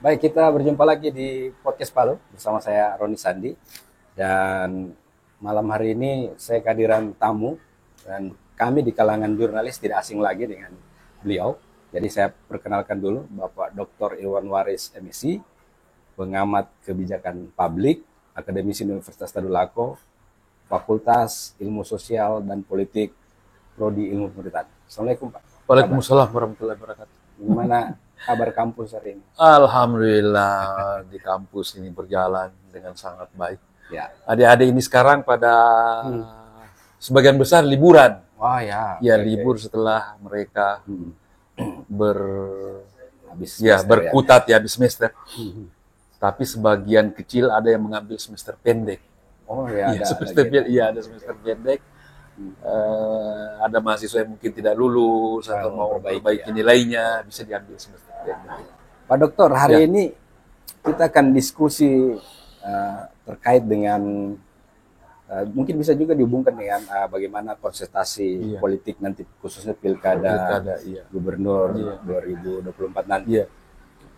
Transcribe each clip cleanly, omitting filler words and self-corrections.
Baik, kita berjumpa lagi di Podcast Palu bersama saya Roni Sandi. Dan malam hari ini saya kehadiran tamu dan kami di kalangan jurnalis tidak asing lagi dengan beliau. Jadi saya perkenalkan dulu Bapak Dr. Irwan Waris MSc, pengamat kebijakan publik, akademisi Universitas Tadulako, Fakultas Ilmu Sosial dan Politik, Prodi Ilmu Pemerintahan. Assalamualaikum Pak. Waalaikumsalam warahmatullahi wabarakatuh. Gimana kabar kampus hari ini? Alhamdulillah di kampus ini berjalan dengan sangat baik. Ya. Adik-adik ini sekarang pada sebagian besar liburan. Wah ya. Ya oke. libur setelah mereka Habis berkutat ya habis semester. Tapi sebagian kecil ada yang mengambil semester pendek. Oh ya, Iya, ada semester lagi. ada semester pendek. Ada mahasiswa yang mungkin tidak lulus atau mau perbaiki nilainya, bisa diambil semester pendek. Pak Dokter, hari Ya. ini kita akan diskusi terkait dengan mungkin bisa juga dihubungkan dengan bagaimana konsentrasi Iya. politik nanti khususnya pilkada Iya. gubernur Iya. 2024 nanti. Iya.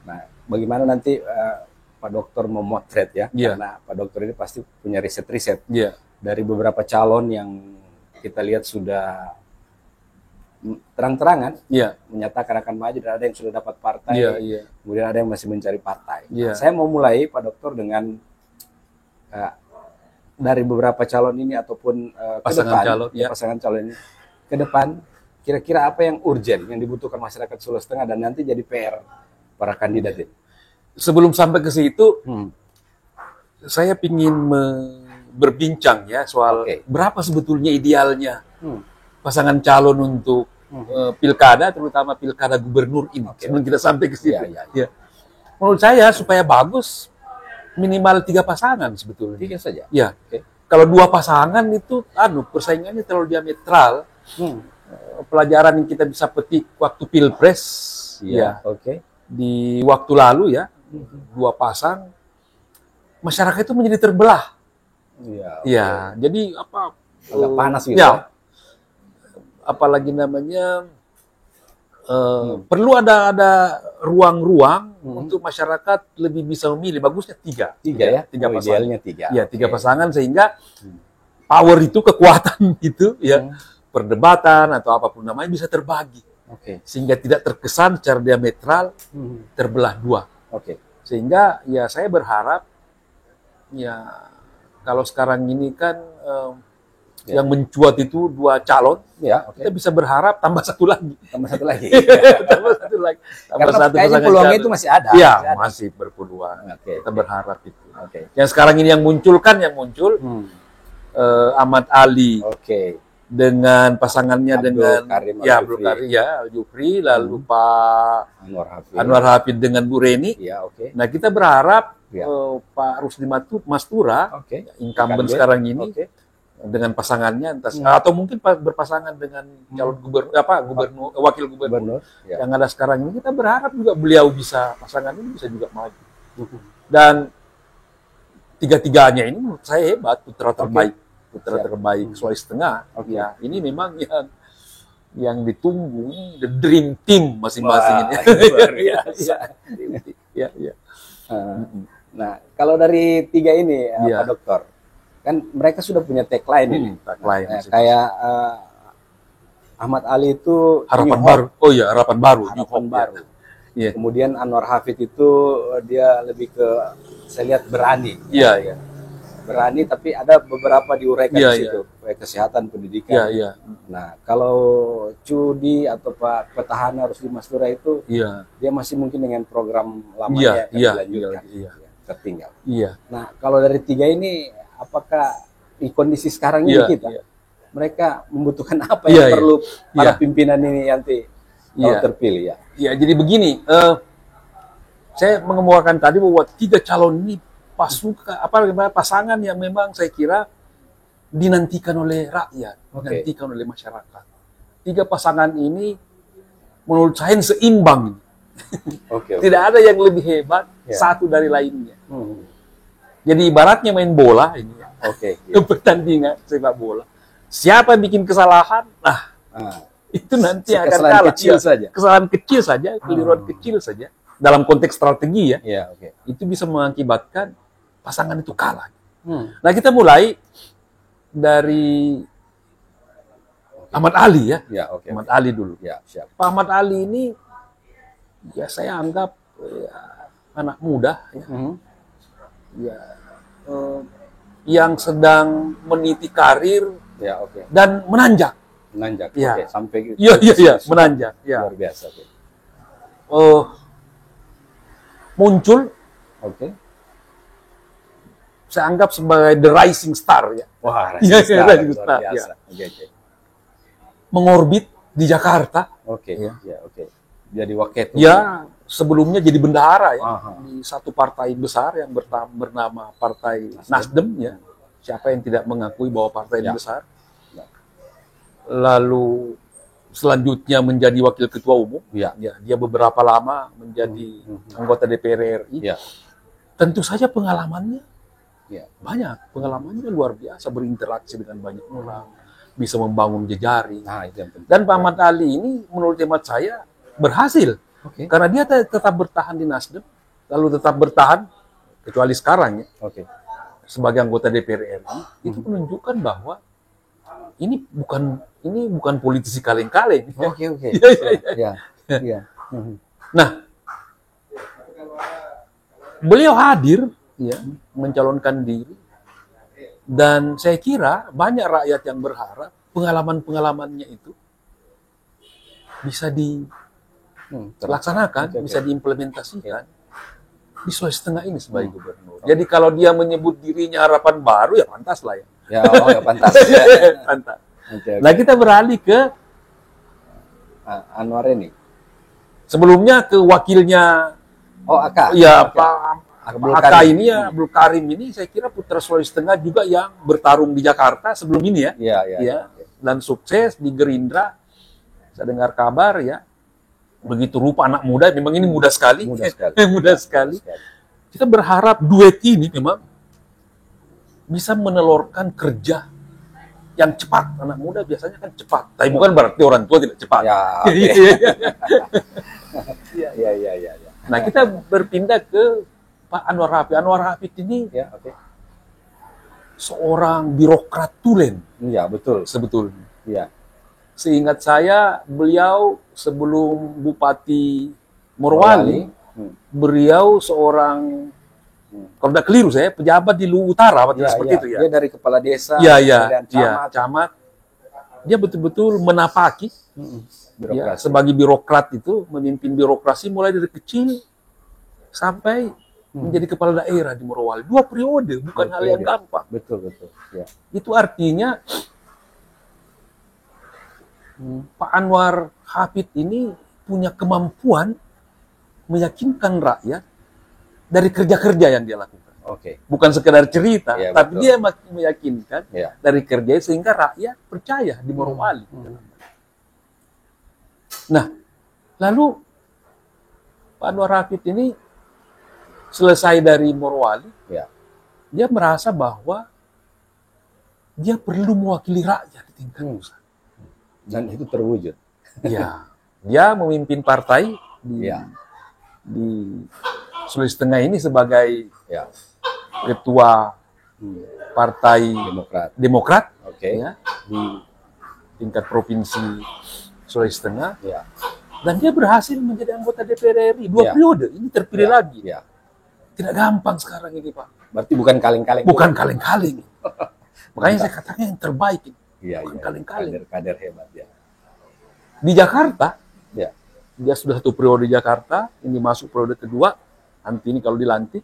Nah, bagaimana nanti Pak Dokter memotret ya? Iya. Karena Pak Dokter ini pasti punya riset-riset Iya. dari beberapa calon yang kita lihat sudah terang-terangan Iya. menyatakan akan maju dan ada yang sudah dapat partai, Iya. kemudian ada yang masih mencari partai. Iya. Nah, saya mau mulai Pak Dokter dengan dari beberapa calon ini ataupun ke Pasangan depan, calon, ya. pasangan calon ini ke depan, kira-kira apa yang urgent yang dibutuhkan masyarakat Sulawesi Tengah dan nanti jadi PR para kandidat ini? Sebelum sampai ke situ, Hmm. saya ingin berbincang ya soal Oke. berapa sebetulnya idealnya Hmm. pasangan calon untuk pilkada, terutama pilkada gubernur ini. Oke. Sebelum kita sampai ke situ. Iya. Ya. Menurut saya supaya bagus minimal 3 pasangan sebetulnya. 3 saja. Ya. Oke. Kalau 2 pasangan itu persaingannya terlalu diametral. Hmm. Pelajaran yang kita bisa petik waktu pilpres Iya. ya, Oke. di waktu lalu ya, 2 pasang masyarakat itu menjadi terbelah. Iya. Ya, jadi apa? Agak panas gitu. Ya. Apalagi namanya perlu ada ruang-ruang untuk masyarakat lebih bisa memilih. Bagusnya 3. 3 ya. 3 Oh, pasangan. idealnya 3. Ya, 3 pasangan sehingga power itu, kekuatan itu ya, perdebatan atau apapun namanya bisa terbagi. Oke. Sehingga tidak terkesan secara diametral terbelah 2. Oke. Sehingga ya saya berharap ya kalau sekarang ini kan yang mencuat itu 2 calon, Ya, oke. kita bisa berharap tambah 1 lagi. Tambah 1 lagi. Tambah 1 lagi. Tambah Karena 1 kayaknya pasangan peluangnya calon. itu masih ada. Iya, Masih ada. masih berpeluang. Oke. Kita berharap itu. Oke. Yang sekarang ini yang muncul Ahmad Ali Oke. dengan pasangannya Abdul dengan Karim Abdul Al-Jufri. Karim Al-Jufri, lalu Pak Anwar Hafid. Anwar Hafid dengan Bu Reni. Iya, oke. Nah, kita berharap Ya. Pak Rusdi Mastura, Oke. incumbent Kandidat. sekarang ini, Oke. dengan pasangannya atau mungkin berpasangan dengan calon gubernur, wakil gubernur Gubernur. Ya. yang ada sekarang ini, kita berharap juga beliau bisa, pasangan ini bisa juga maju. Dan 3-tiganya ini menurut saya hebat, putra terbaik Siap. Sulawesi Tengah. Oke. Ya, ini memang yang ditunggu, the dream team masing-masing Wah, ini. luar biasa. Ya. Nah, kalau dari 3 ini, Iya. Pak Dokter, kan mereka sudah punya tagline ini. Tagline Nah, masing-masing. kayak Ahmad Ali itu Harapan New baru. Hope, Oh iya, harapan baru. New harapan Hope, baru. Iya. Kemudian Anwar Hafid itu dia lebih ke, saya lihat berani. Iya. Berani, tapi ada beberapa diuraikan Iya, di situ, kayak kesehatan, pendidikan. Iya. Nah, kalau Cudi atau Pak Petahana Rusdi Mastura itu, Iya. dia masih mungkin dengan program lamanya Iya. dilanjutkan. Iya. Tertinggal. Iya. Nah, kalau dari 3 ini, apakah di kondisi sekarang ini Iya. kita, Iya. mereka membutuhkan apa Iya, yang iya. perlu para Iya. pimpinan ini nanti kalau Iya. terpilih ya? Ya, jadi begini, saya mengemukakan tadi bahwa 3 calon ini pasangan yang memang saya kira dinantikan oleh rakyat, dinantikan oleh masyarakat. 3 pasangan ini menurut saya seimbang. Oke. Tidak ada yang lebih hebat satu dari lainnya. Jadi ibaratnya main bola ini, Oke. pertandingan sepak bola. Siapa yang bikin kesalahan, nah itu nanti akan Kesalahan kalah. kecil saja. Kesalahan kecil saja, keliruan kecil saja, dalam konteks strategi ya, Iya, oke. itu bisa mengakibatkan pasangan itu kalah. Nah, kita mulai dari Ahmad Ali ya. Ya, oke. Ahmad Ali dulu. Ya, siap. Pak Ahmad Ali ini ya saya anggap anak muda ya. Ya, yang sedang meniti karir Ya, oke. dan menanjak. Menanjak. Ya. Oke, sampai gitu. Iya, menanjak. Ya. Luar biasa, oke. Muncul, Oke. saya anggap sebagai the rising star ya. Wah, Iya, rising star, rising luar star, biasa. ya. Oke, oke. Mengorbit di Jakarta. Oke, Ya. ya, oke. Jadi waketum. Ya, sebelumnya jadi bendahara ya Aha. di satu partai besar yang bernama Partai Nasdem ya. Siapa yang tidak mengakui bahwa partai ini Ya. besar? Ya. Lalu selanjutnya menjadi wakil ketua umum. Ya. Ya, dia beberapa lama menjadi anggota DPR RI. Ya. Tentu saja pengalamannya Ya. banyak. Pengalamannya luar biasa, berinteraksi dengan banyak orang, bisa membangun jejaring. Nah, itu yang penting. Dan Pak Ahmad Ali ini menurut hemat saya berhasil. Oke. Karena dia tetap bertahan di Nasdem, lalu tetap bertahan, kecuali sekarang ya, Oke. sebagai anggota DPR RI, itu menunjukkan bahwa ini bukan politisi kaleng-kaleng. Oke, oke. Iya, iya, iya. Ya. Iya. Nah, beliau hadir ya, mencalonkan diri, dan saya kira banyak rakyat yang berharap pengalaman-pengalamannya itu bisa dilaksanakan, Oke, oke. bisa diimplementasikan di Sulawesi Tengah ini sebagai gubernur. Jadi kalau dia menyebut dirinya harapan baru, ya pantas lah ya. Ya, oh, ya pantas. Pantas. Oke, oke. Nah, kita beralih ke Anwar ini. sebelumnya ke wakilnya, Oh, Aka. ya Oke. Pak Abdul Aka Karim. ini ya, Abdul Karim ini saya kira putra Sulawesi Tengah juga yang bertarung di Jakarta sebelum ini ya. Iya, iya. Ya, dan sukses di Gerindra. Saya dengar kabar ya, begitu rupa anak muda, memang ini muda sekali. Mudah sekali. Muda sekali. Kita berharap duet ini memang bisa menelurkan kerja yang cepat. Anak muda biasanya kan cepat, tapi bukan berarti orang tua tidak cepat. Ya, oke. Iya, iya, iya. Iya, iya, iya, iya. Nah, kita berpindah ke Pak Anwar Hafid. Anwar Hafid ini Ya, oke. seorang birokrat tulen Iya, betul. sebetulnya. Iya. Seingat saya, beliau sebelum Bupati Morowali, beliau seorang, kalau tidak keliru saya, pejabat di Luwu Utara, Iya, seperti iya. itu ya. Dia dari kepala desa, Iya, iya, kemudian iya, camat, camat. Dia betul-betul menapaki ya, birokrasi. sebagai birokrat itu, memimpin birokrasi mulai dari kecil sampai menjadi kepala daerah di Morowali. 2 periode, bukan hal yang gampang. Betul, betul. Ya. Itu artinya Pak Anwar Hafid ini punya kemampuan meyakinkan rakyat dari kerja-kerja yang dia lakukan. Oke. Bukan sekedar cerita, Ya, tapi betul. dia makin meyakinkan Ya. dari kerja sehingga rakyat percaya di Morowali. Nah, lalu Pak Anwar Hafid ini selesai dari Morowali, Ya. dia merasa bahwa dia perlu mewakili rakyat di tingkat pusat. Dan itu terwujud. Ya, dia memimpin partai di, Ya. di Sulawesi Tengah ini sebagai Ya. ketua partai Demokrat. Demokrat Oke. ya, di tingkat provinsi Sulawesi Tengah, Ya. dan dia berhasil menjadi anggota DPR RI 2 Ya. periode. Ini terpilih Ya. lagi. Ya. Tidak gampang sekarang ini, Pak. Berarti bukan kaleng-kaleng. Bukan kaleng-kaleng. Makanya saya katakan yang terbaik ini. Iya, Bukan iya. kaleng-kaleng. Kader-kader hebat ya. Di Jakarta, Ya. dia sudah 1 periode di Jakarta, ini masuk periode kedua, nanti ini kalau dilantik,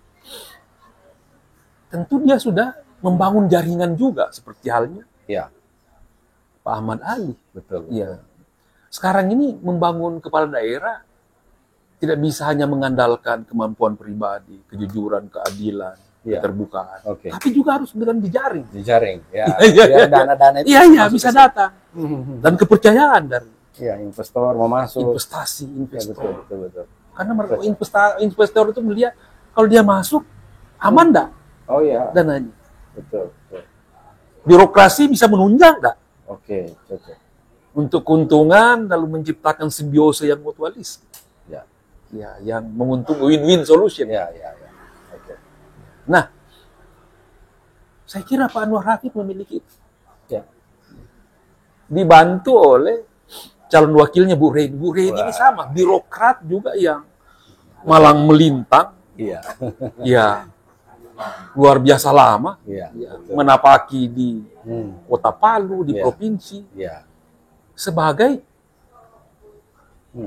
tentu dia sudah membangun jaringan juga, seperti halnya Ya. Pak Ahmad Ali. Betul. Iya. Sekarang ini membangun kepala daerah tidak bisa hanya mengandalkan kemampuan pribadi, kejujuran, keadilan, Iya. keterbukaan, Oke. tapi juga harus dengan dijaring. Dijaring. Ya. Iya, Biar dana-dana itu Iya, iya, masuk bisa ke situ. datang. Dan kepercayaan dari Iya, investor mau masuk. investasi, Ya, investor. betul, betul, betul. Karena mereka investor itu melihat kalau dia masuk aman enggak Oh iya, dananya. betul, betul. Birokrasi bisa menunjang enggak Oke, cocok. untuk keuntungan lalu menciptakan simbiose yang mutualis. Ya. Ya, yang menguntungkan win-win solution. Ya, ya, ya. Oke. Nah, saya kira Pak Anwar Hafid memiliki itu. Ya. Dibantu oleh calon wakilnya Bu Reni. Bu Reni ini Wah. sama, birokrat juga yang malang melintang. Iya. Ya, luar biasa lama. Iya. Ya, Betul. menapaki di Kota Palu, di Iya. provinsi. Iya. Sebagai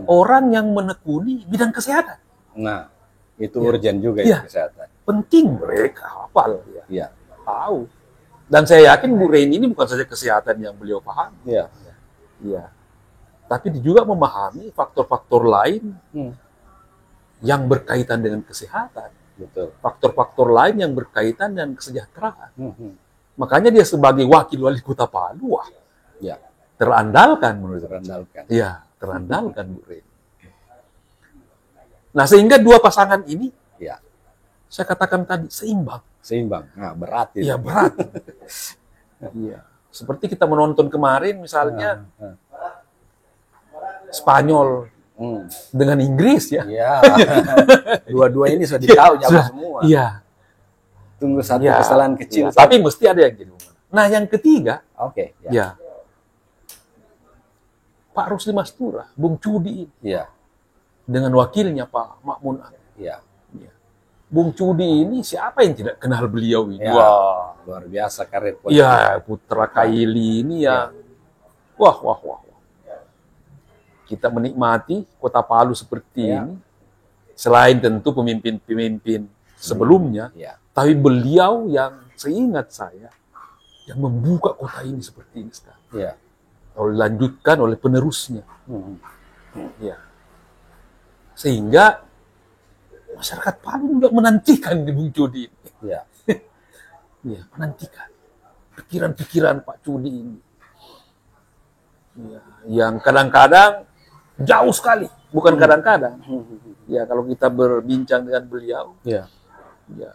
orang yang menekuni bidang kesehatan. Nah, itu Ya. urgent juga Ya. ya kesehatan. Penting mereka hafal. Ya. Iya. Tahu. Dan saya yakin Bu Reni ini bukan saja kesehatan yang beliau paham. Iya. Ya. Tapi dia juga memahami faktor-faktor lain yang berkaitan dengan kesehatan. Betul. Faktor-faktor lain yang berkaitan dengan kesejahteraan. Makanya dia sebagai wakil wali kota Palu, wah, Ya. terandalkan menurut saya. Terandalkan. Ya, terandalkan Bu Reni. Nah, sehingga dua pasangan ini, Ya. saya katakan tadi, seimbang. Seimbang. Nah, berat itu. Iya, berat. Iya. Seperti kita menonton kemarin, misalnya, Spanyol dengan Inggris, ya. Iya. Dua-dua ini sudah tahu jago semua. Iya. Tunggu satu Ya, kesalahan kecil. ya, tapi mesti ada yang jadi. Nah, yang ketiga, Oke. ya, Pak Rusli Mastura, Bung Cudi Iya. dengan wakilnya Pak Makmun. Iya. Ya. Bung Cudi ini siapa yang tidak kenal beliau ini? Ya. Wah, Luar biasa karir politik. ya putra Kaili ini ya. Wah. Kita menikmati Kota Palu seperti Ya. ini. Selain tentu pemimpin-pemimpin sebelumnya, Iya. tapi beliau yang seingat saya yang membuka kota ini seperti ini sekarang. Iya. Lalu dilanjutkan oleh penerusnya. Ya. Sehingga masyarakat Palu juga menantikan di Bung Cudi ini. Iya. Ya, menantikan pikiran-pikiran Pak Cudi ini. Ya, yang kadang-kadang jauh sekali, bukan kadang-kadang. Ya, kalau kita berbincang dengan beliau, Iya. ya,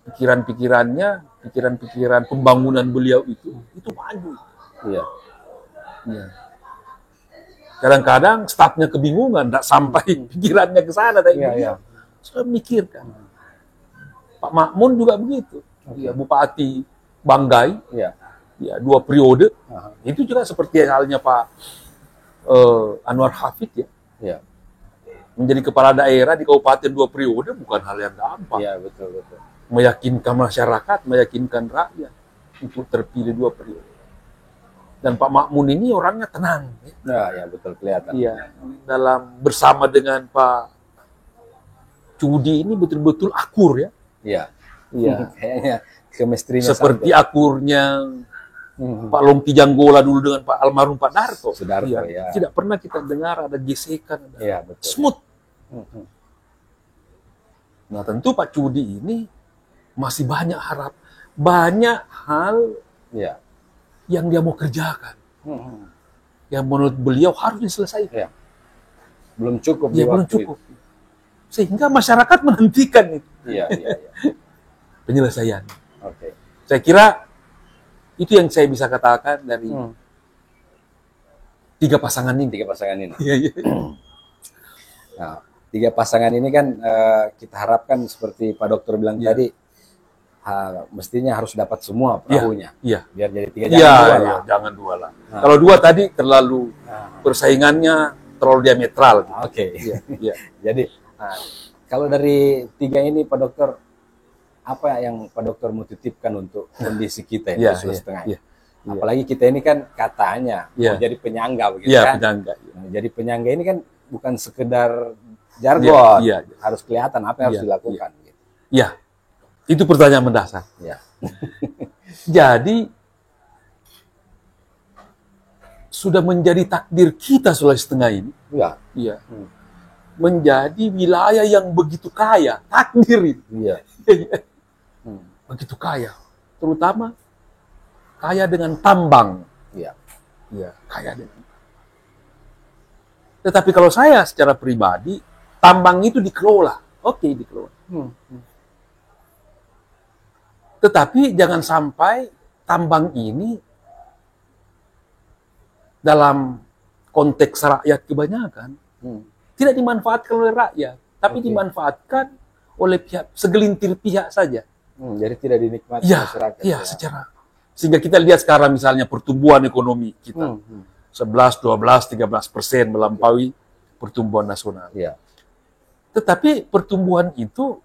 pikiran-pikiran pembangunan beliau itu maju. Iya. Ya. Kadang-kadang stafnya kebingungan, tidak sampai pikirannya ke sana. Tapi Iya, beliau sudah memikirkan. Pak Makmun juga begitu. Ya, Bupati Banggai, Iya. ya 2 periode. Itu juga seperti halnya Pak Anwar Hafid, ya. Iya. Menjadi kepala daerah di kabupaten 2 periode bukan hal yang gampang. Iya, betul. Meyakinkan masyarakat, meyakinkan rakyat untuk terpilih 2 periode. Dan Pak Makmun ini orangnya tenang. Ya. Nah, ya betul kelihatan. Iya, dalam bersama dengan Pak Cudi ini betul-betul akur, ya. Iya. Iya. Kayaknya chemistry-nya Seperti sampai. akurnya Pak Longki Janggola dulu dengan Pak almarhum Pak Darto. Sudarto, Iya. ya. Tidak pernah kita dengar ada gesekan, ada Iya, betul. smooth. Nah, tentu Pak Cudi ini masih banyak banyak hal Iya. yang dia mau kerjakan. Yang menurut beliau harus diselesaikan. Iya. Belum cukup Ya, di belum waktu cukup. Sehingga masyarakat menantikan itu. itu. Iya. Penyelesaian. Oke. Saya kira itu yang saya bisa katakan dari 3 pasangan ini. 3 pasangan ini. Iya, iya. Nah, 3 pasangan ini kan kita harapkan seperti Pak Dokter bilang tadi, mestinya harus dapat semua perahunya. Iya. Biar jadi 3, Iya, jangan 2 iya, lah. jangan 2 lah. Kalau 2 tadi terlalu persaingannya terlalu diametral. Gitu. Oke. Iya, iya. Jadi kalau dari 3 ini Pak Dokter, apa yang Pak Dokter mau titipkan untuk kondisi kita ini Iya, Sulawesi Tengah? iya. Apalagi kita ini kan katanya mau jadi penyangga begitu Iya, kan? penyangga. Nah, jadi penyangga ini kan bukan sekedar jargon, Iya, iya. harus kelihatan apa yang harus Iya, dilakukan. Gitu. Iya. Itu pertanyaan mendasar. Ya. Jadi sudah menjadi takdir kita Sulawesi Tengah ini. Iya. Iya. Menjadi wilayah yang begitu kaya, takdir itu. Iya. Begitu kaya, terutama kaya dengan tambang. Iya. Iya, kaya dengan. Tetapi kalau saya secara pribadi, tambang itu dikelola. Oke, dikelola. Tetapi jangan sampai tambang ini dalam konteks rakyat kebanyakan tidak dimanfaatkan oleh rakyat. tapi dimanfaatkan oleh segelintir pihak saja. Jadi tidak dinikmati Ya, masyarakat. ya, sehingga kita lihat sekarang misalnya pertumbuhan ekonomi kita 11, 12, 13% melampaui pertumbuhan nasional. Ya. Tetapi pertumbuhan itu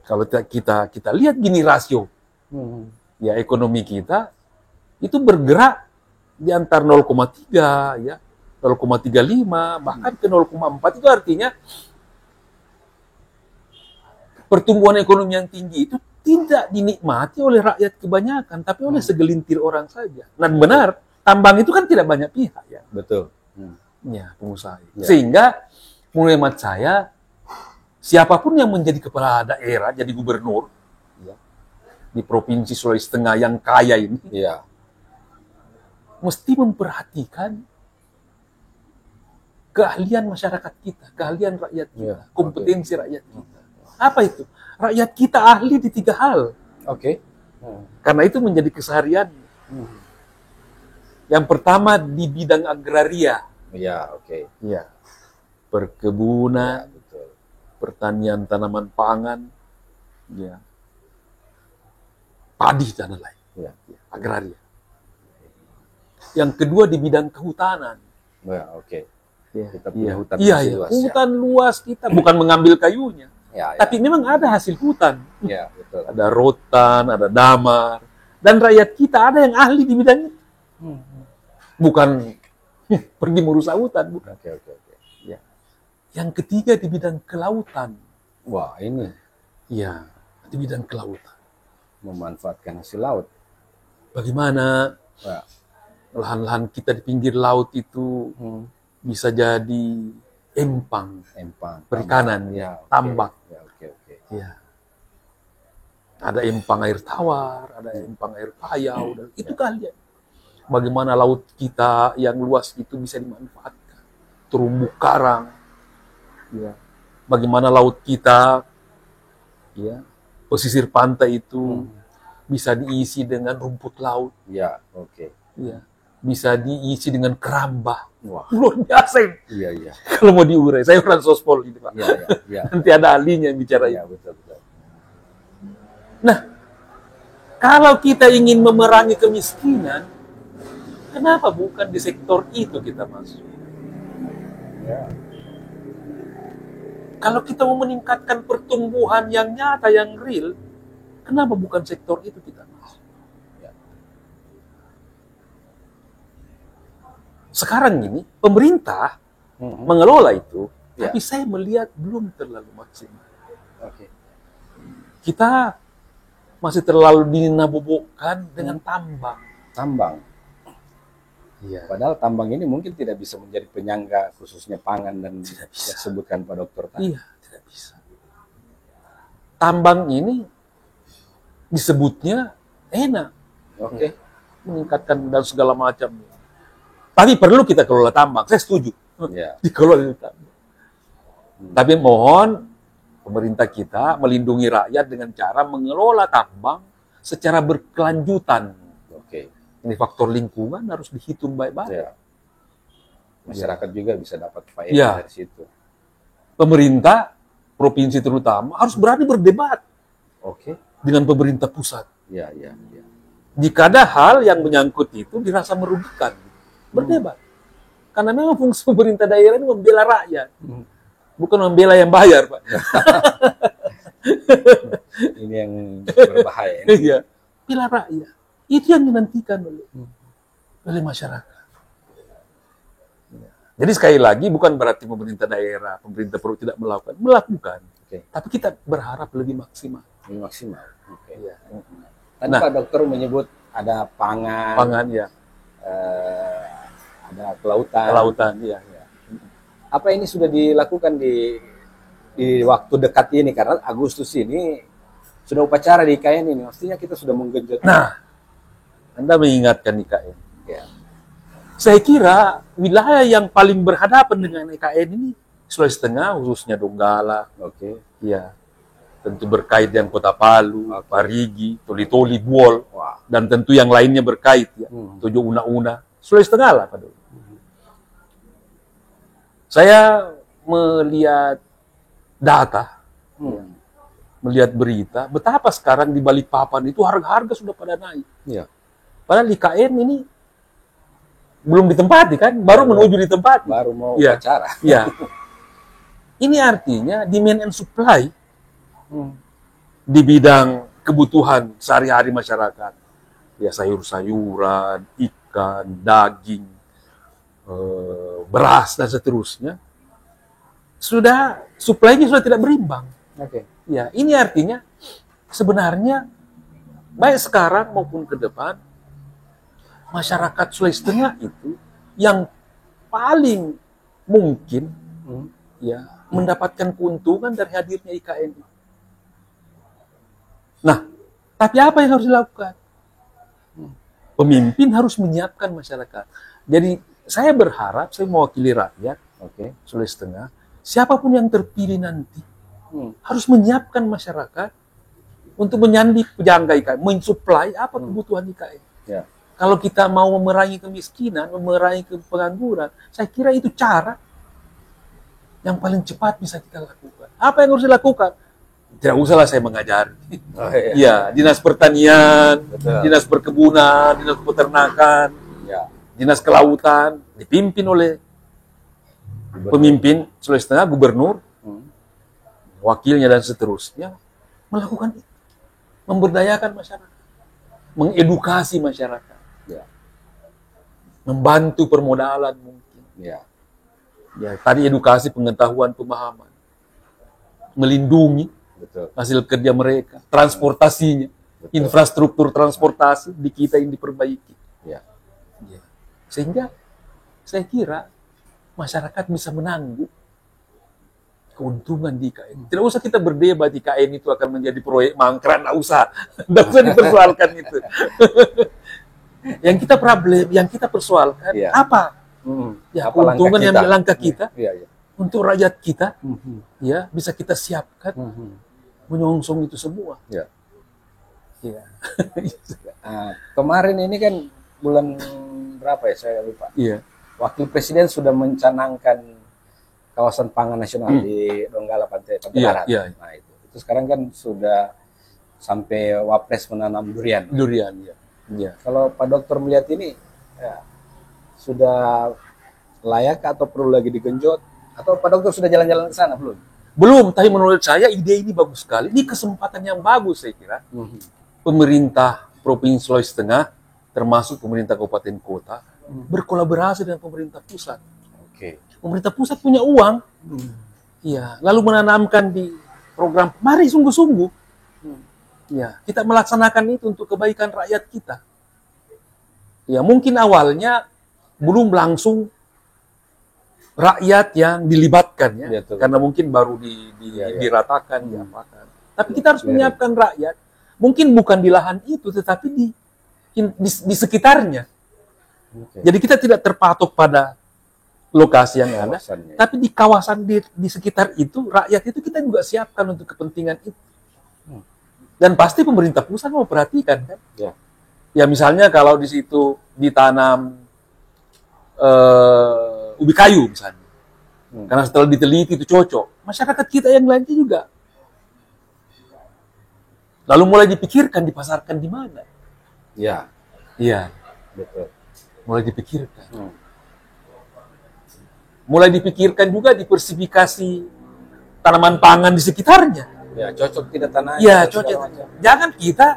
kalau kita lihat gini rasio ya ekonomi kita itu bergerak di antara 0,3 ya 0,35 bahkan ke 0,4 itu artinya pertumbuhan ekonomi yang tinggi itu tidak dinikmati oleh rakyat kebanyakan tapi oleh segelintir orang saja. Dan benar tambang itu kan tidak banyak pihak ya. Betul. Ya, pengusaha. Ya. Sehingga menurut hemat saya siapapun yang menjadi kepala daerah, jadi gubernur ya, di Provinsi Sulawesi Tengah yang kaya ini, ya, mesti memperhatikan keahlian masyarakat kita, keahlian rakyat kita, kompetensi rakyat kita. Apa itu? Rakyat kita ahli di 3 hal. Karena itu menjadi keseharian. Yang pertama di bidang agraria. Ya, Ya. Perkebunan, pertanian tanaman pangan, ya. Padi dan lain. Ya. Agraria. Yang kedua di bidang kehutanan. Ya, Kita punya hutan luas. Hutan luas kita bukan mengambil kayunya. Ya. Tapi memang ada hasil hutan. Ya, betul. Ada rotan, ada damar. Dan rakyat kita ada yang ahli di bidang itu. Bukan pergi merusak hutan. Bukan. Ya. Yang ketiga di bidang kelautan. Wah, ini. Ya, di bidang kelautan. Memanfaatkan hasil laut. Bagaimana lahan-lahan kita di pinggir laut itu bisa jadi empang perikanan, tambak. Ya. Ada empang air tawar, ada empang air payau, dan itu kalian. Bagaimana laut kita yang luas itu bisa dimanfaatkan, terumbu karang. Ya. Bagaimana laut kita, ya, pesisir pantai itu bisa diisi dengan rumput laut. Ya, Ya. Bisa diisi dengan keramba. Wah. Luar biasa. Iya. Kalau mau diurai, saya orang sospol ini, Pak. Iya. Nanti ada ahlinya yang bicara ya, itu. Betul. Nah, kalau kita ingin memerangi kemiskinan, kenapa bukan di sektor itu kita masuk? Ya. Kalau kita mau meningkatkan pertumbuhan yang nyata, yang real, kenapa bukan sektor itu kita masuk? Ya. Sekarang ini, pemerintah mengelola itu, tapi saya melihat belum terlalu maksimal. Kita masih terlalu dinabobokkan dengan tambang. Iya. Padahal tambang ini mungkin tidak bisa menjadi penyangga khususnya pangan dan disebutkan Pak Dokter tadi. Iya, tidak bisa. Tambang ini disebutnya enak. Meningkatkan dan segala macam. Tapi perlu kita kelola tambang. Saya setuju. Dikelola tambang. Tapi mohon pemerintah kita melindungi rakyat dengan cara mengelola tambang secara berkelanjutan. Ini faktor lingkungan harus dihitung baik-baik. Masyarakat juga bisa dapat faedah dari situ. Pemerintah, provinsi terutama, harus berani berdebat dengan pemerintah pusat. Jika ada hal yang menyangkut itu dirasa merugikan, berdebat. Karena memang fungsi pemerintah daerah ini membela rakyat. Bukan membela yang bayar, Pak. Ini yang berbahaya. Iya, bela rakyat. Itu yang dinantikan oleh masyarakat. Jadi sekali lagi bukan berarti pemerintah daerah, pemerintah perlu tidak melakukan. Tapi kita berharap lebih maksimal. Tadi Pak Dokter menyebut ada pangan ya. Ada kelautan. Ya. Apa ini sudah dilakukan di waktu dekat ini? Karena Agustus ini sudah upacara di IKN ini. Maksudnya kita sudah menggenjot. Nah, Anda mengingatkan IKN. Saya kira wilayah yang paling berhadapan dengan IKN ini Sulawesi Tengah, khususnya Donggala. Ya, tentu berkait dengan Kota Palu, Parigi, Toli-Toli, Buol, dan tentu yang lainnya berkait ya. Tujuh Una-Una, Sulawesi Tengah lah, Pak. Saya melihat data, melihat berita, betapa sekarang di Balikpapan itu harga-harga sudah pada naik. Ya. Padahal IKN ini belum ditempati kan, baru menuju ditempati. Baru mau Ya. acara. Ya. Ini artinya demand and supply di bidang kebutuhan sehari-hari masyarakat. Ya sayur-sayuran, ikan, daging, beras dan seterusnya. Supply-nya sudah tidak berimbang. Oke. Ya, ini artinya sebenarnya baik sekarang maupun ke depan masyarakat Sulawesi Tengah itu yang paling mungkin ya mendapatkan keuntungan dari hadirnya IKN. Nah, tapi apa yang harus dilakukan? Pemimpin harus menyiapkan masyarakat. Jadi saya berharap, saya mewakili rakyat Sulawesi Tengah, siapapun yang terpilih nanti harus menyiapkan masyarakat untuk menyandi penyangga IKN, mensuplai apa kebutuhan IKN. Ya. Kalau kita mau memerangi kemiskinan, memerangi pengangguran, saya kira itu cara yang paling cepat bisa kita lakukan. Apa yang harus dilakukan? Tidak usahlah saya mengajar. Oh, iya. Ya, dinas pertanian, Betul. dinas perkebunan, dinas peternakan, Ya. dinas kelautan, dipimpin oleh pemimpin Sulawesi Tengah, gubernur, wakilnya dan seterusnya, melakukan itu. Memberdayakan masyarakat, mengedukasi masyarakat, Ya. membantu permodalan mungkin. Ya. Ya, tadi edukasi, pengetahuan, pemahaman, melindungi Betul. hasil kerja mereka, transportasinya, infrastruktur transportasi di kita yang diperbaiki. Ya. Ya. Sehingga saya kira masyarakat bisa menanggung keuntungan di IKN. Tidak usah kita berdebat IKN itu akan menjadi proyek mangkrak, tidak usah. Tidak usah dipersoalkan itu. Yang kita problem, yang kita persoalkan Ya. apa? Ya, Apa keuntungan yang langkah kita Ya, ya. untuk rakyat kita, ya bisa kita siapkan menyongsong itu semua. Ya. Ya. Kemarin ini kan bulan berapa ya, saya lupa. Iya. Wakil Presiden sudah mencanangkan kawasan pangan nasional di Donggala Pantai Barat. Iya. Nah itu sekarang kan sudah sampai Wapres menanam durian. Durian, ya. Ya. Kalau Pak Dokter melihat ini, ya, sudah layak atau perlu lagi digenjot? Atau Pak Dokter sudah jalan-jalan ke sana belum? Belum, tapi menurut saya ide ini bagus sekali. Ini kesempatan yang bagus saya kira. Pemerintah Provinsi Sulawesi Tengah, termasuk pemerintah kabupaten kota, berkolaborasi dengan pemerintah pusat. Oke. Pemerintah pusat punya uang, iya, lalu menanamkan di program. Mari sungguh-sungguh, ya, kita melaksanakan itu untuk kebaikan rakyat kita. Ya, mungkin awalnya belum langsung rakyat yang dilibatkan, ya, Betul. karena mungkin baru diratakan, diapakan. Tapi kita harus menyiapkan rakyat, mungkin bukan di lahan itu, tetapi di sekitarnya. Oke. Jadi kita tidak terpatok pada lokasi yang ada, Kawasannya. tapi di kawasan di sekitar itu, rakyat itu kita juga siapkan untuk kepentingan itu. Dan pasti pemerintah pusat mau perhatikan kan. Ya. Ya misalnya kalau di situ ditanam ubi kayu misalnya, karena setelah diteliti itu cocok, masyarakat kita yang lainnya juga. Lalu mulai dipikirkan dipasarkan di mana. Ya. Iya, Betul. mulai dipikirkan. Mulai dipikirkan juga diversifikasi tanaman pangan di sekitarnya. Ya, cocok tidak tanahnya. Ya, dan segala cocok. macam. Jangan kita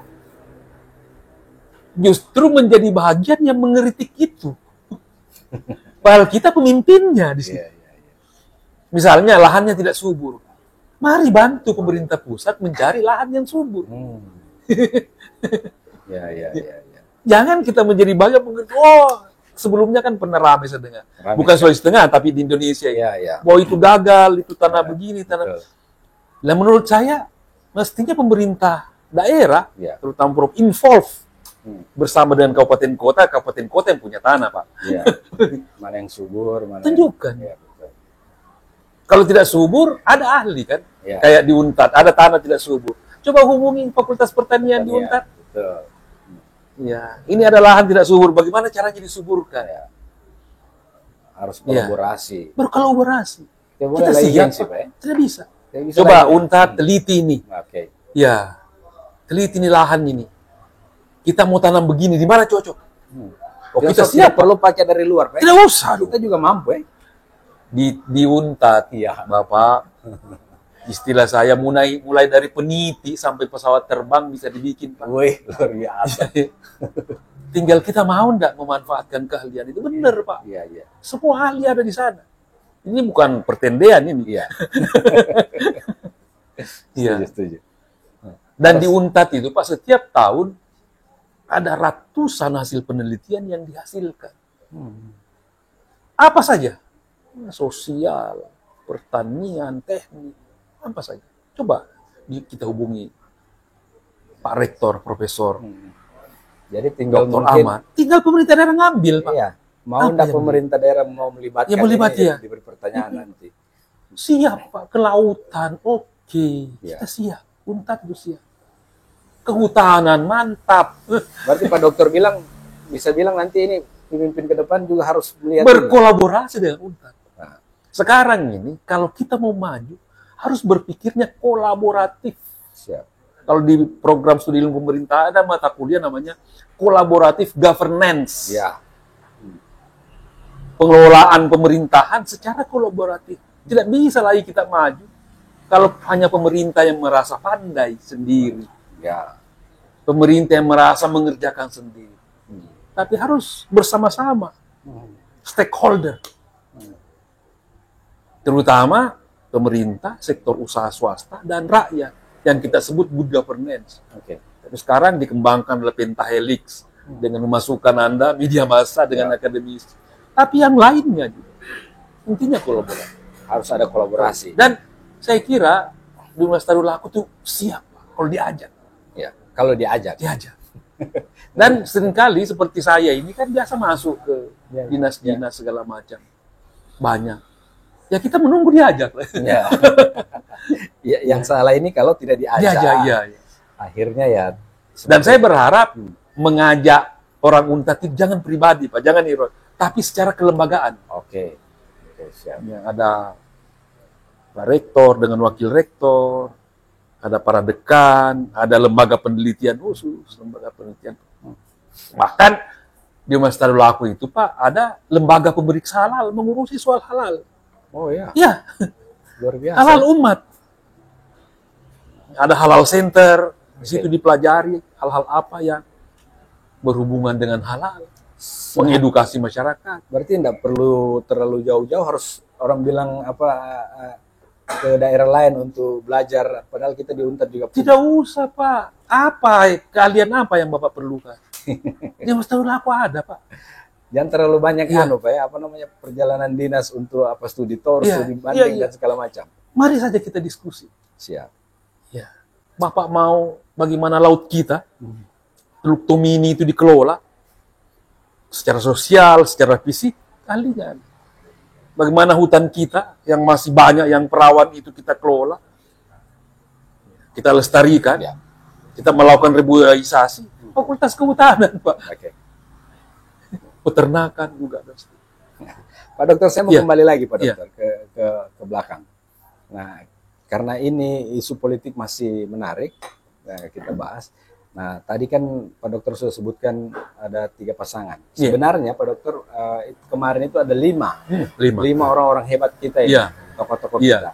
justru menjadi bagian yang mengeritik itu. Padahal kita pemimpinnya di situ. Iya, iya, iya. Misalnya lahannya tidak subur. Mari bantu pemerintah pusat mencari lahan yang subur. Ya, ya, ya, ya. Jangan kita menjadi bagian mengeritik. Oh, sebelumnya kan pernah ramai saya dengar. Ramai. Bukan Sulawesi Tengah, tapi di Indonesia. Ya, ya. Bahwa itu gagal, itu tanah begini, tanah... Betul. Nah, menurut saya, mestinya pemerintah daerah, Ya. terutama Prof, involve bersama dengan kabupaten kota yang punya tanah, Pak. Ya. Mana yang subur, mana Tunjukkan. yang... Ya, betul. Kalau tidak subur, ada ahli kan? Ya. Kayak di Untat, ada tanah tidak subur. Coba hubungi Fakultas Pertanian di Ya, Untat. betul. Ya, ini ada lahan tidak subur, bagaimana caranya disuburkan? Ya. Harus kolaborasi. Berkolaborasi. Tidak boleh Kita lagi siap, gengsi, Pak. tidak bisa. Tidak bisa Coba lagi. Unpad teliti ini. Oke. Ya, teliti ini lahan ini. Kita mau tanam begini, di mana cocok? Oh, kita siap, perlu pakai dari luar, Pak. Tidak usah. Kita juga mampu, Di Unpad, Iya. Bapak. Istilah saya mulai dari peniti sampai pesawat terbang bisa dibikin, Pak. Wih, luar biasa. Tinggal kita mau nggak memanfaatkan keahlian itu, benar, Pak. Iya, iya. Semua ahli ada di sana. Ini bukan pertendean ini. Iya. Iya. Setuju. Dan di Unpad itu, Pak, setiap tahun ada ratusan hasil penelitian yang dihasilkan. Apa saja? Sosial, pertanian, teknik, apa saja. Coba kita hubungi Pak Rektor, Profesor Jadi tinggal Dr. mungkin, Ahmad. Tinggal pemerintah daerah ngambil, Pak. iya, mau Apa enggak yang pemerintah daerah mau melibatkan Ya, melibat, ini ya. diberi pertanyaan nanti. Siap, Pak. Kelautan, oke. Iya. Kita siap. Unpad itu siap. Kehutanan, mantap. Berarti Pak Dokter bisa bilang nanti ini pemimpin ke depan juga harus melihat ini. Berkolaborasi dengan Unpad. Nah, Sekarang ini, kalau kita mau maju, harus berpikirnya kolaboratif. siap. Kalau di program studi ilmu pemerintah ada mata kuliah namanya kolaboratif governance. Ya. Pengelolaan pemerintahan secara kolaboratif. Tidak bisa lagi kita maju kalau hanya pemerintah yang merasa pandai sendiri. Ya. Pemerintah yang merasa mengerjakan sendiri. Tapi harus bersama-sama. Stakeholder. Terutama pemerintah, sektor usaha swasta, dan rakyat. Yang kita sebut good governance. Oke. Tapi sekarang dikembangkan oleh Pentahelix dengan memasukkan Anda media massa dengan akademis. Tapi yang lainnya juga. Intinya kolaborasi. Harus ada kolaborasi. Dan saya kira di Universitas Darul Aku tuh siap kalau diajak. Ya. Kalau diajak. Diajak. Dan seringkali seperti saya ini kan biasa masuk ke Ya, dinas-dinas segala macam. Banyak. Ya kita menunggu diajak. Ya. Ya, yang salah ini kalau tidak diajak. Diajak, iya. Akhirnya ya. Dan saya berharap mengajak orang Unpad itu jangan pribadi, Pak, jangan ironi, tapi secara kelembagaan. Oke. Oke, siap. Ya, ada Pak Rektor dengan Wakil Rektor, ada para dekan, ada lembaga penelitian khusus, lembaga penelitian. Bahkan di Universitas Darul Aku itu, Pak, ada lembaga pemeriksa halal mengurusi soal halal. Oh ya. Ya, Luar biasa. halal umat. Ada halal center, di situ dipelajari hal-hal apa yang berhubungan dengan halal, mengedukasi masyarakat. Berarti tidak perlu terlalu jauh-jauh harus orang bilang apa ke daerah lain untuk belajar, padahal kita di Unpad juga punya. Tidak usah, Pak. Kalian apa yang Bapak perlukan? Di Universitas Darul Aku ada, Pak. Jangan terlalu banyak Iya. Pak ya, apa namanya perjalanan dinas untuk apa studi tour, Iya, studi banding iya. dan segala macam. Mari saja kita diskusi. Siap. Ya. Bapak mau bagaimana laut kita, Teluk Tomini itu dikelola secara sosial, secara fisik, kalian. Bagaimana hutan kita yang masih banyak yang perawan itu kita kelola, kita lestarikan, Ya. kita melakukan reboisasi, fakultas kehutanan, Pak, Oke. peternakan juga. Pak Dokter, saya mau Iya. kembali lagi Pak Iya. Dokter ke belakang. Nah, karena ini isu politik masih menarik, nah, kita bahas. Nah, tadi kan Pak Dokter sudah sebutkan ada 3 pasangan. Iya. Sebenarnya Pak Dokter kemarin itu ada 5 orang-orang hebat kita ini, Iya. tokoh-tokoh Iya. kita.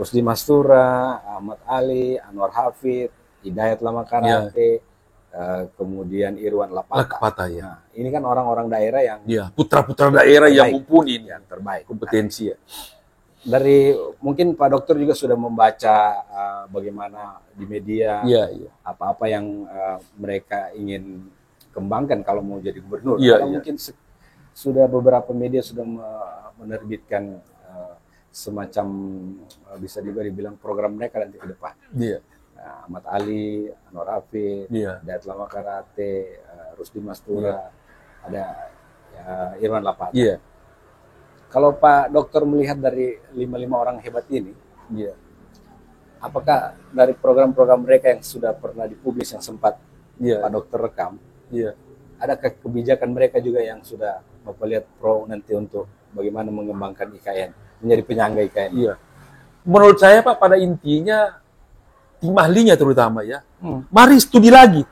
Rusdi Mastura, Ahmad Ali, Anwar Hafid, Hidayat Lamakarate, kemudian Irwan Lapata. Lapata, ya. Nah, ini kan orang-orang daerah yang Ya, putra-putra daerah yang Terbaik. mumpuni, yang terbaik. kompetensi ya. Dari mungkin Pak Dokter juga sudah membaca bagaimana di media Iya, iya. apa-apa yang mereka ingin kembangkan kalau mau jadi gubernur. Iya, Karena iya. mungkin sudah beberapa media sudah menerbitkan semacam bisa juga dibilang program mereka nanti ke depan. Iya. Nah, Ahmad Ali, Anwar Hafid, Iya. Hidayat Lamakarate, Rusdi Mastura, ada Irwan Lapata. Iya. Kalau Pak Dokter melihat dari 5 orang hebat ini, Iya. apakah dari program-program mereka yang sudah pernah dipublis yang sempat Iya. Pak Dokter rekam, Iya. ada kebijakan mereka juga yang sudah Bapak lihat pro nanti untuk bagaimana mengembangkan IKN menjadi penyangga IKN. Iya. Menurut saya Pak, pada intinya tim ahlinya terutama ya, mari studi lagi,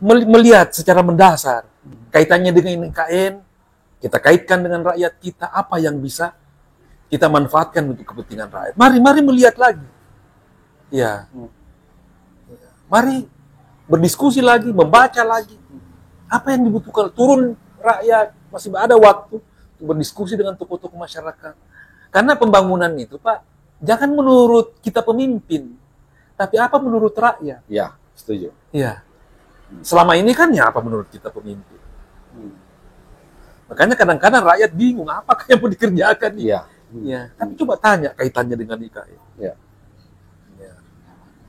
melihat secara mendasar kaitannya dengan IKN, kita kaitkan dengan rakyat kita, apa yang bisa kita manfaatkan untuk kepentingan rakyat. Mari melihat lagi. Ya. Mari berdiskusi lagi, membaca lagi. Apa yang dibutuhkan? Turun rakyat, masih ada waktu untuk berdiskusi dengan tokoh-tokoh masyarakat. Karena pembangunan itu, Pak, jangan menurut kita pemimpin, tapi apa menurut rakyat. Ya, setuju. Ya. Selama ini kan ya apa menurut kita pemimpin. Makanya kadang-kadang rakyat bingung, apakah yang mau dikerjakan nih? Iya. Ya. Tapi coba tanya kaitannya dengan IKN. Ya.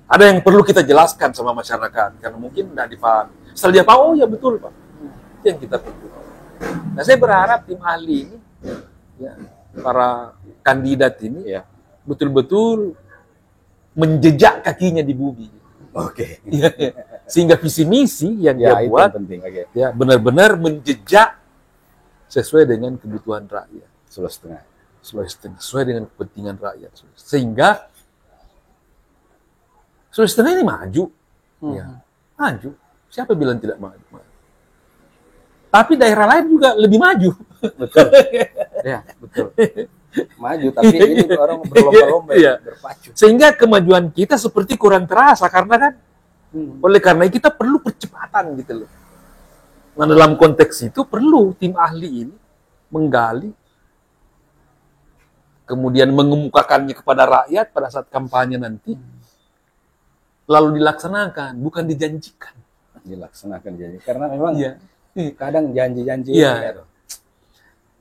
Ada yang perlu kita jelaskan sama masyarakat, karena mungkin tidak dipahami. Setelah dia paham, oh ya betul Pak. Itu yang kita perlu. Nah saya berharap tim ahli ini, ya, para kandidat ini, ya, betul-betul menjejak kakinya di bumi. Oke. Ya, ya. Sehingga visi misi yang dia buat, penting. Ya, benar-benar menjejak sesuai dengan kebutuhan rakyat. Sesuai dengan kepentingan rakyat. Sehingga Sulawesi Tengah ini maju. Ya, maju. Siapa bilang tidak maju? Tapi daerah lain juga lebih maju. Betul. Ya, betul. Maju, tapi ini orang berlomba-lomba, ya, berpacu. Sehingga kemajuan kita seperti kurang terasa, karena kan, oleh karena kita perlu percepatan gitu loh. Nah dalam konteks itu perlu tim ahli ini menggali, kemudian mengemukakannya kepada rakyat pada saat kampanye nanti, lalu dilaksanakan, bukan dijanjikan. Dilaksanakan janji. Karena memang ya, kadang janji-janji. Ya.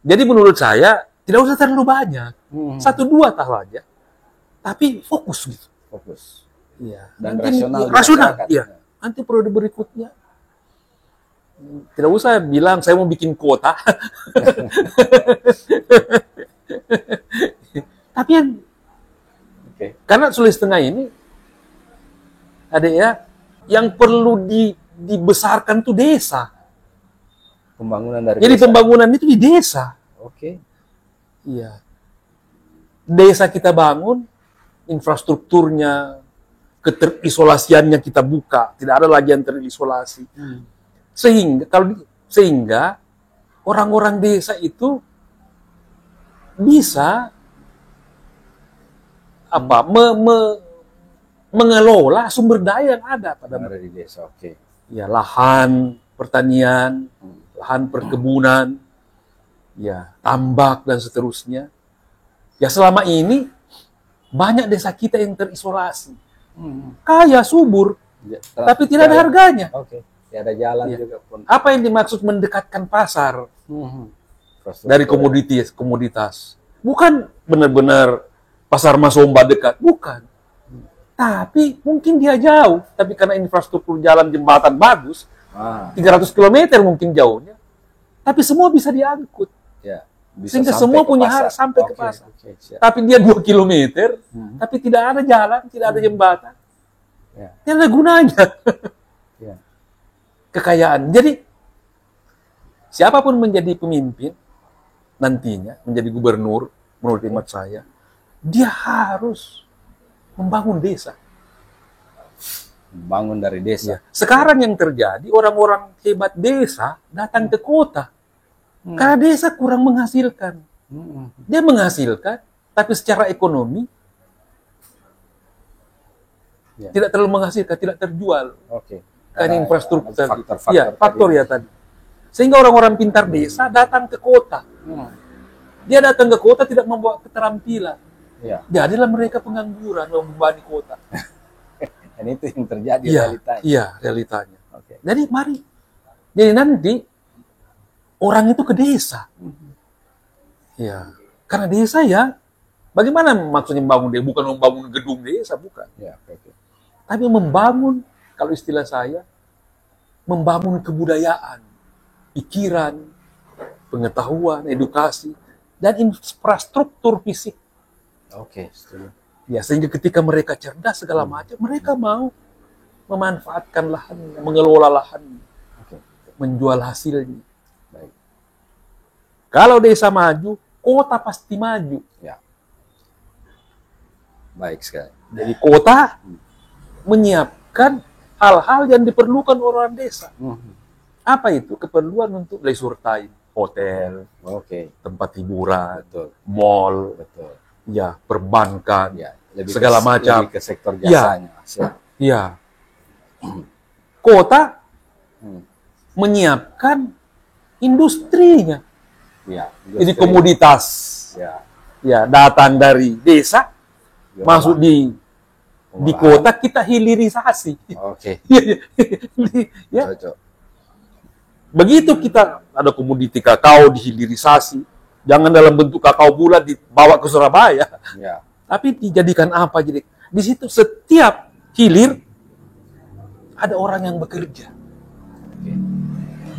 Jadi menurut saya tidak usah terlalu banyak, 1-2 aja, tapi fokus gitu. Fokus. Ya. Dan nanti, rasional. Ya. Nanti periode berikutnya tidak usah bilang saya mau bikin kota. Tapi karena Sulawesi Tengah ini ada ya, yang perlu dibesarkan tuh desa. Pembangunan dari Jadi desa. Pembangunan itu di desa. Oke. Iya. Desa kita bangun, infrastrukturnya, keterisolasiannya kita buka, tidak ada lagi yang terisolasi. Sehingga orang-orang desa itu bisa mengelola sumber daya yang ada pada di desa. Oke. Ya, lahan pertanian, lahan perkebunan, ya, tambak dan seterusnya. Ya selama ini banyak desa kita yang terisolasi, kaya subur, ya, tapi tidak ada harganya. Oke. Tidak ada jalan Ya. juga pun. Apa yang dimaksud mendekatkan pasar dari komoditas? Bukan benar-benar pasar Masomba dekat, bukan. Tapi mungkin dia jauh, tapi karena infrastruktur jalan jembatan bagus, 300 km mungkin jauhnya, tapi semua bisa diangkut. Ya, bisa sehingga semua punya hak sampai ke pasar. Tapi dia 2 km, tapi tidak ada jalan, tidak ada jembatan. Ya. Tidak ada gunanya. Ya. Kekayaan. Jadi, siapapun menjadi pemimpin, nantinya menjadi gubernur, menurut hemat saya, dia harus membangun desa. Membangun dari desa. Ya. Sekarang yang terjadi, orang-orang hebat desa datang ke kota. Karena desa kurang menghasilkan. Dia menghasilkan, tapi secara ekonomi tidak terlalu menghasilkan, tidak terjual. Oke. Karena infrastruktur tadi. Faktor Ya, tadi. Sehingga orang-orang pintar desa datang ke kota. Dia datang ke kota tidak membawa keterampilan. Ya. Jadilah mereka pengangguran, membebani kota. Dan itu yang terjadi realitanya. Iya, realitanya. Oke. Jadi mari. Jadi nanti orang itu ke desa. Ya. Karena desa ya, bagaimana maksudnya membangun desa? Bukan membangun gedung desa, bukan. Ya, oke. Tapi membangun, kalau istilah saya, membangun kebudayaan, pikiran, pengetahuan, edukasi, dan infrastruktur fisik. Oke, setuju. Ya, sehingga ketika mereka cerdas segala macam, mereka mau memanfaatkan lahan, mengelola lahan, menjual hasilnya. Baik. Kalau desa maju, kota pasti maju. Ya. Baik sekali. Jadi kota menyiapkan hal-hal yang diperlukan orang desa. Apa itu? Keperluan untuk leisure time, hotel, tempat hiburan, betul, mall, betul, ya, perbankan, ya, segala macam. Lebih ke sektor jasanya. Ya. Kota menyiapkan industrinya. Ya, jadi komoditas. Ya, datang dari desa, masuk di kota, kita hilirisasi. Ya. Begitu kita ada komoditi kakao dihilirisasi, jangan dalam bentuk kakao bulat dibawa ke Surabaya, tapi dijadikan apa? Jadi di situ setiap hilir ada orang yang bekerja.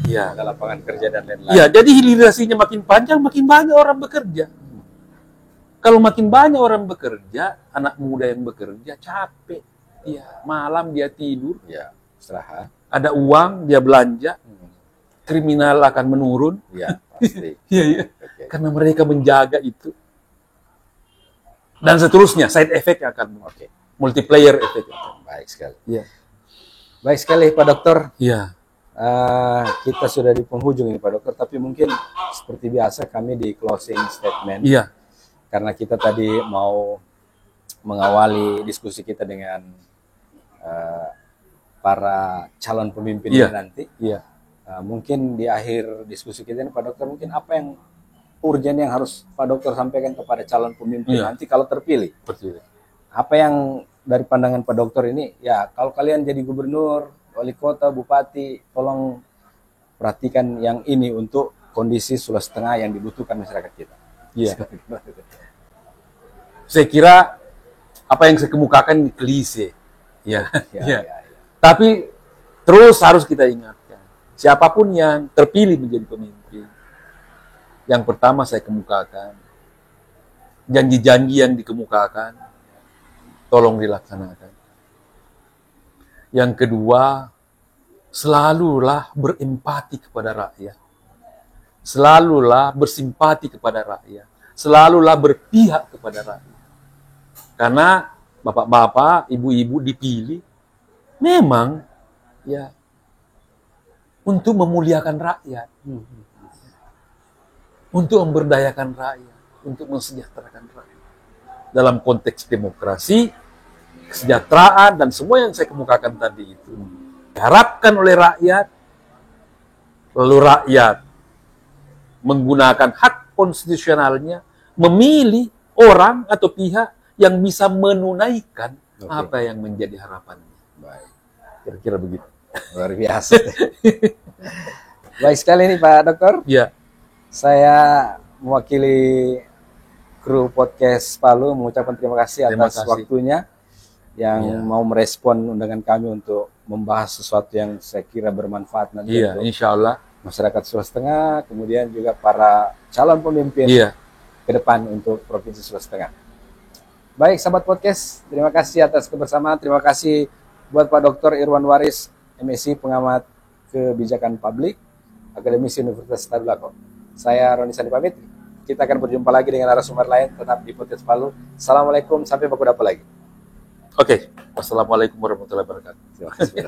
Ya, ada lapangan kerja dan lain-lain. Ya, jadi hilirisasinya makin panjang, makin banyak orang bekerja. Kalau makin banyak orang bekerja, anak muda yang bekerja capek. Ya, malam dia tidur. Ya, istirahat. Ada uang dia belanja. Kriminal akan menurun. Ya, pasti. Ya. Karena mereka menjaga itu. Dan seterusnya, side effect akan multiplayer effect. Baik sekali. Ya. Baik sekali Pak Dokter. Ya. Kita sudah di penghujung ini Pak Dokter, tapi mungkin seperti biasa kami di closing statement. Iya. Karena kita tadi mau mengawali diskusi kita dengan para calon pemimpin nanti. Iya. Mungkin di akhir diskusi kita ini Pak Dokter, mungkin apa yang urgen yang harus Pak Dokter sampaikan kepada calon pemimpin nanti kalau terpilih? Betul. Apa yang dari pandangan Pak Dokter ini, ya kalau kalian jadi gubernur, wali kota, bupati, tolong perhatikan yang ini untuk kondisi Sulawesi Tengah yang dibutuhkan masyarakat kita. Iya. Saya kira apa yang saya kemukakan klise. Ya. Tapi terus harus kita ingatkan, siapapun yang terpilih menjadi pemimpin, yang pertama saya kemukakan, janji-janji yang dikemukakan, tolong dilaksanakan. Yang kedua, selalulah berempati kepada rakyat. Selalulah bersimpati kepada rakyat. Selalulah berpihak kepada rakyat. Karena bapak-bapak, ibu-ibu dipilih memang ya untuk memuliakan rakyat. Untuk memberdayakan rakyat, untuk mensejahterakan rakyat. Dalam konteks demokrasi, kesejahteraan, dan semua yang saya kemukakan tadi itu diharapkan oleh rakyat, lalu rakyat menggunakan hak konstitusionalnya memilih orang atau pihak yang bisa menunaikan apa yang menjadi harapannya. Baik. Kira-kira begitu. Luar biasa. Baik sekali nih Pak Dokter. Ya. Saya mewakili kru podcast Palu mengucapkan terima kasih atas waktunya yang mau merespon undangan kami untuk membahas sesuatu yang saya kira bermanfaat nanti untuk insya Allah masyarakat Sulawesi Tengah, kemudian juga para calon pemimpin ke depan untuk Provinsi Sulawesi Tengah. Baik, sahabat podcast, terima kasih atas kebersamaan. Terima kasih buat Pak Dr. Irwan Waris, MSc, pengamat kebijakan publik, Akademisi Universitas Tadulako. Saya Roni Sandi pamit. Kita akan berjumpa lagi dengan narasumber lain tetap di podcast Palu. Assalamualaikum, sampai baku dapat lagi. Oke. Wassalamualaikum warahmatullahi wabarakatuh. Terima kasih.